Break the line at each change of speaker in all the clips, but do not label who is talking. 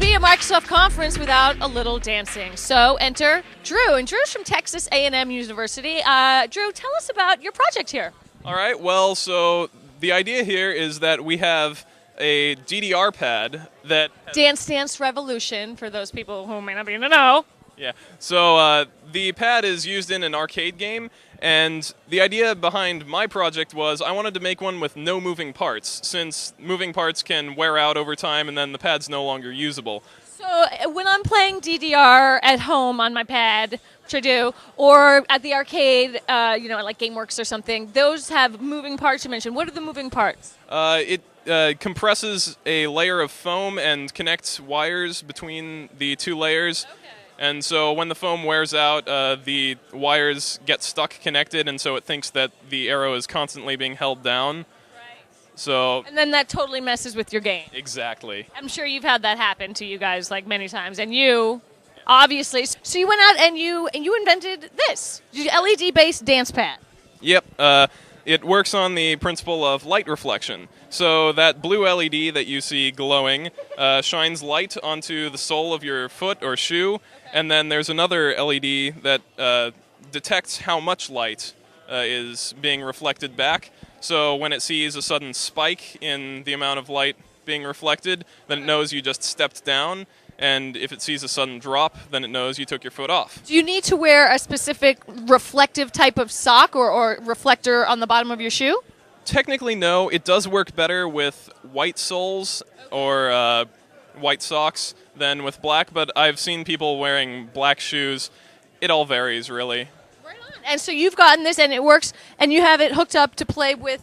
be a Microsoft conference without a little dancing. So enter Drew, and Drew's from Texas A&M University. Drew, tell us about your project here.
All right, well, so the idea here is that we have a DDR pad that...
Dance Dance Revolution, for those people who may not be in the know.
Yeah, so the pad is used in an arcade game, and the idea behind my project was I wanted to make one with no moving parts, since moving parts can wear out over time and then the pad's no longer usable.
So when I'm playing DDR at home on my pad, which I do, or at the arcade, like GameWorks or something, those have moving parts you mentioned. What are the moving parts?
It compresses a layer of foam and connects wires between the two layers.
Okay.
And so when the foam wears out, the wires get stuck connected, and so it thinks that the arrow is constantly being held down.
Right.
So.
And then that totally messes with your game.
Exactly.
I'm sure you've had that happen to you guys like many times, and you, obviously. So you went out and you invented this LED-based dance pad.
Yep. It works on the principle of light reflection. So that blue LED that you see glowing shines light onto the sole of your foot or shoe, and then there's another LED that detects how much light is being reflected back. So when it sees a sudden spike in the amount of light being reflected, then it knows you just stepped down. And if it sees a sudden drop, then it knows you took your foot off.
Do you need to wear a specific reflective type of sock or reflector on the bottom of your shoe?
Technically, no. It does work better with white soles or white socks than with black, but I've seen people wearing black shoes. It all varies, really.
Right on. And so you've gotten this, and it works, and you have it hooked up to play with,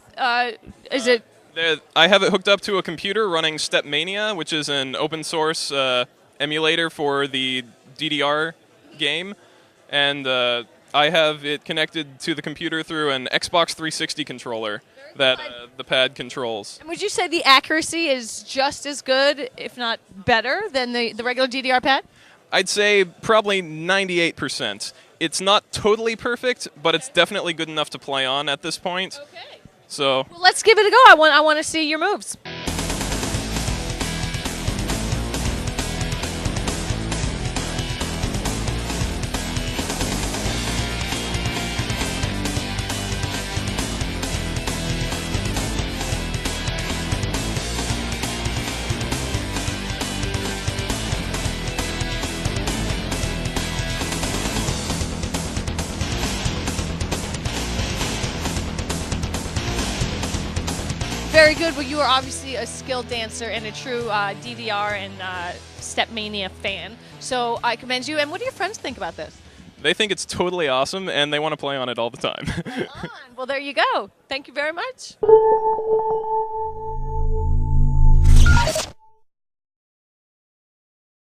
is it?
I have it hooked up to a computer running Stepmania, which is an open source emulator for the DDR game, and I have it connected to the computer through an Xbox 360 controller that the pad controls.
And would you say the accuracy is just as good, if not better, than the regular DDR pad?
I'd say probably 98%. It's not totally perfect, but it's definitely good enough to play on at this point.
Okay.
So
well, let's give it a go. I want to see your moves. Very good. Well, you are obviously a skilled dancer and a true DDR and Stepmania fan. So I commend you. And what do your friends think about this?
They think it's totally awesome, and they want to play on it all the time.
Right on. Well, there you go. Thank you very much.